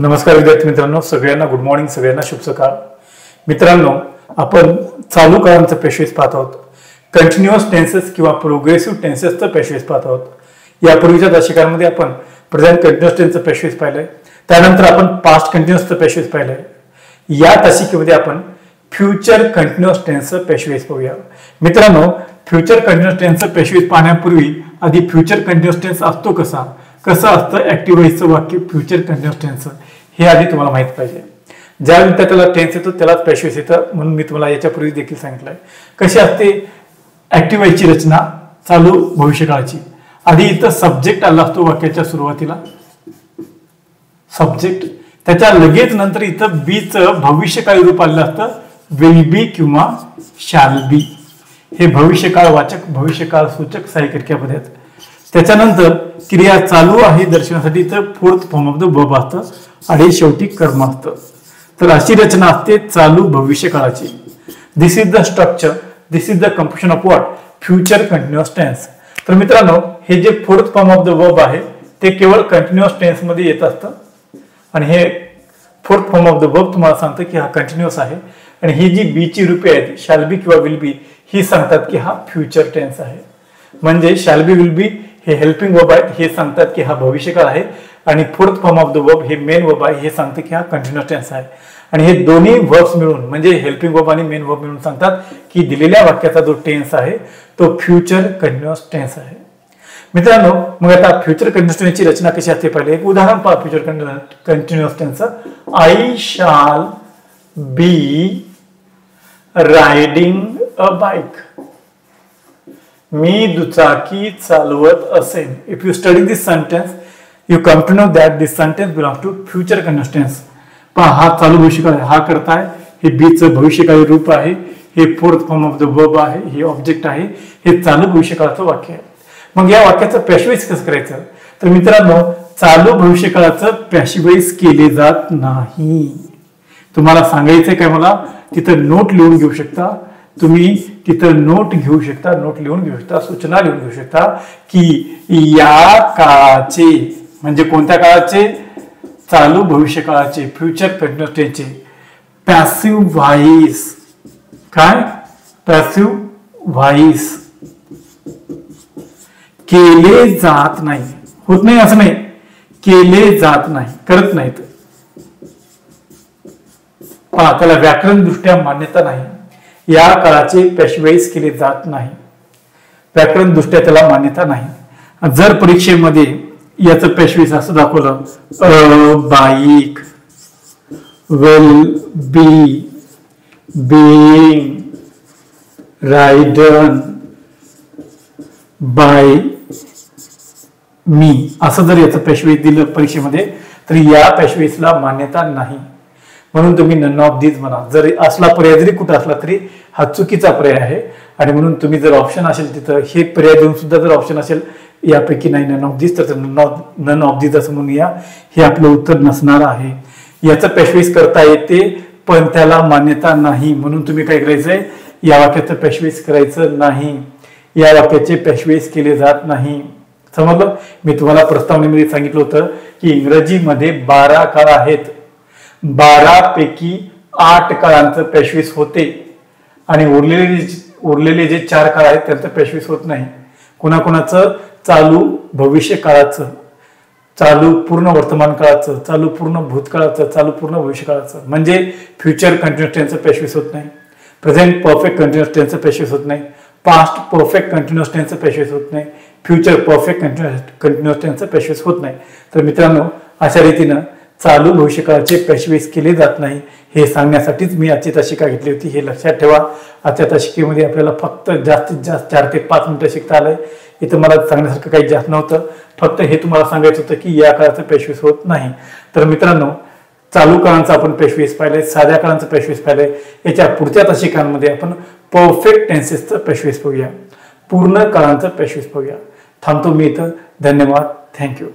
नमस्कार विद्यार्थी मित्रांनो, सगळ्यांना गुड मॉर्निंग, सगळ्यांना शुभ सकाळ. मित्रांनो, आपण चालू काळांचं पेशवेस पाहत आहोत. कंटिन्युअस टेन्सेस किंवा प्रोग्रेसिव्ह टेन्सेसचं पेशवेस पाहत आहोत. यापूर्वीच्या दशकांमध्ये आपण प्रेझेंट कंटिन्युअस टेन्सचं पेशवेस पाहिलंय, त्यानंतर आपण पास्ट कंटिन्युअसचं पेशवेस पाहिलंय. या दशकेमध्ये आपण फ्युचर कंटिन्युअस टेन्सचं पेशवेस पाहूया. मित्रांनो, फ्युचर कंटिन्युअस टेन्सचं पेशवेस पाहण्यापूर्वी आधी फ्युचर कंटिन्युअस टेन्स असतो कसं असतं ऍक्टिव्ह व्हॉइसचं वाक्य फ्युचर कंटिन्युअस टेन्स हे आधी तुम्हाला माहित पाहिजे. ज्या विद्यार्थ्याला टेन्स येतो त्यालाच पेशवेस येतं, म्हणून मी तुम्हाला याच्यापूर्वी देखील सांगितलंय. कशी असते ऍक्टिव्ह व्हॉइसची रचना चालू भविष्यकाळाची. आधी इथं सब्जेक्ट आला असतो वाक्याच्या सुरुवातीला, सब्जेक्ट. त्याच्या लगेच नंतर इथं बीचं भविष्यकाळी रूप आलेलं असतं, विल बी किंवा शॅल बी. हे भविष्यकाळ वाचक, भविष्यकाळ सूचक सहाय्यक क्रियापद आहेत. त्याच्यानंतर क्रिया चालू आहे दर्शनासाठी इथं fourth form of the verb असतं आणि शेवटी कर्म असतं. तर अशी रचना असते चालू भविष्यकाळाची. This is the structure, this is the composition of what future continuous tense. तर मित्रांनो, हे जे fourth form of the verb आहे ते केवळ कंटिन्युअस टेन्स मध्ये येत असतं आणि हे fourth form of the verb तुम्हाला सांगतं की हा कंटिन्युअस आहे. आणि ही जी बी ची रूपे आहेत शॅल बी किंवा विल बी, ही सांगतात की हा फ्युचर टेन्स आहे. म्हणजे शॅल बी, विल बी हे हेल्पिंग वर्ब आहेत, हे सांगतात की हा भविष्यकाळ आहे. आणि fourth form of the verb हे मेन वर्ब आहे, हे सांगतं की हा कंटिन्युअस टेन्स आहे. आणि हे दोन्ही वर्ब्स मिळून म्हणजे हेल्पिंग वर्ब आणि मेन वर्ब मिळून सांगतात की दिलेल्या वाक्याचा जो टेन्स आहे तो फ्युचर कंटिन्युअस टेन्स आहे. मित्रांनो, मग आता फ्युचर कंटिन्युअस टेन्सची रचना कशी असते पाहिले एक उदाहरण पहा. Future continuous tense, I shall be riding a bike. मी दुचाकी चालवत असेन. If you study this sentence you come to know that this sentence belongs to future continuous tense. पहा, हा चालू भविष्यकाळ आहे, हा करता आहे, हे बीचं भविष्यकाळी रूप आहे, हे fourth form of the verb आहे, हे ऑब्जेक्ट आहे, हे चालू भविष्यकाळाचं वाक्य आहे. मग या वाक्याचं पॅशिवाइज कसं करायचं? तर मित्रांनो, चालू भविष्यकाळाचं पॅशिवाइज केले जात नाही. तुम्हाला सांगायचंय काय मला? तिथं नोट लिहून घेऊ शकता तुम्ही, तिथं नोट घेऊ शकता, नोट लिहून घेऊ शकता, सूचना लिहून घेऊ शकता की या काळाचे म्हणजे कोणत्या काळाचे? चालू भविष्यकाळाचे फ्युचर कंटिन्युअस टेन्सचे पॅसिव्ह व्हॉइस. काय? पॅसिव्ह व्हॉइस केले जात नाही. होत नाही असं नाही, केले जात नाही, करत नाहीत. पहा, त्याला व्याकरण दृष्ट्या मान्यता नाही. या काळाचे पॅशिवाइज केले जात नाही, व्याकरण दृष्ट्या त्याला मान्यता नाही. जर परीक्षेमध्ये याचं पॅशिवाइज असं दाखवलं, a bike, will be, being, ridden, by me, असं जर याचं पॅशिवाइज दिलं परीक्षेमध्ये तर या पॅशिवाइजला मान्यता नाही. म्हणून तुम्ही नन ऑफ दीज म्हणा. जर असला पर्याय जरी कुठं असला तरी हा चुकीचा पर्याय आहे. आणि म्हणून तुम्ही जर ऑप्शन असेल तिथं हे पर्याय देऊन सुद्धा जर ऑप्शन असेल यापैकी नाही नन ऑफ दीज, तर नन ऑफ दीज असं म्हणून या, हे आपलं उत्तर नसणार आहे. याचं पॅशिवाइज करता येते पण त्याला मान्यता नाही. म्हणून तुम्ही काय करायचंय? या वाक्याचं पॅशिवाइज करायचं नाही. या वाक्याचे पॅशिवाइज केले जात नाही. समजलं? मी तुम्हाला प्रस्तावनेमध्ये सांगितलं होतं की इंग्रजीमध्ये 12 काळ आहेत. 12 पैकी 8 काळांचं पॅशिवाइज होते आणि उरलेले जे 4 काळ आहेत त्यांचं पॅशिवाइज होत नाही. कुणाकुणाचं? चालू भविष्य काळाचं, चालू पूर्ण वर्तमान काळाचं, चालू पूर्ण भूतकाळाचं, चालू पूर्ण भविष्य काळाचं. म्हणजे फ्युचर कंटिन्युअस टेन्सचं पॅशिवाइज होत नाही, प्रेझेंट परफेक्ट कंटिन्युअस टेन्सचं पॅशिवाइज होत नाही, पास्ट परफेक्ट कंटिन्युअस टेन्सचं पॅशिवाइज होत नाही, फ्युचर परफेक्ट कंटिन्युअस टेन्सचं पॅशिवाइज होत नाही. तर मित्रांनो, अशा रीतीनं चालू भविष्यकाळाचे पॅशिवाइज केले जात नाही हे सांगण्यासाठीच मी आजची तासिका घेतली होती. हे लक्षात ठेवा. आजच्या तासिकेमध्ये आपल्याला फक्त जास्तीत जास्त 4 ते 5 मिनिटं शिकता आलंय. इथं मला सांगण्यासारखं काही जास्त नव्हतं. फक्त हे तुम्हाला सांगायचं होतं की या काळाचं पॅशिवाइज होत नाही. तर मित्रांनो, चालू काळांचं आपण पॅशिवाइज पाहिलंय, साध्या काळांचं पॅशिवाइज पाहिलंय. याच्या पुढच्या तासिकांमध्ये आपण परफेक्ट टेन्सेसचं पॅशिवाइज पाहूया, पूर्ण काळांचं पॅशिवाइज पाहूया. थांबतो मी इथं. धन्यवाद. थँक्यू.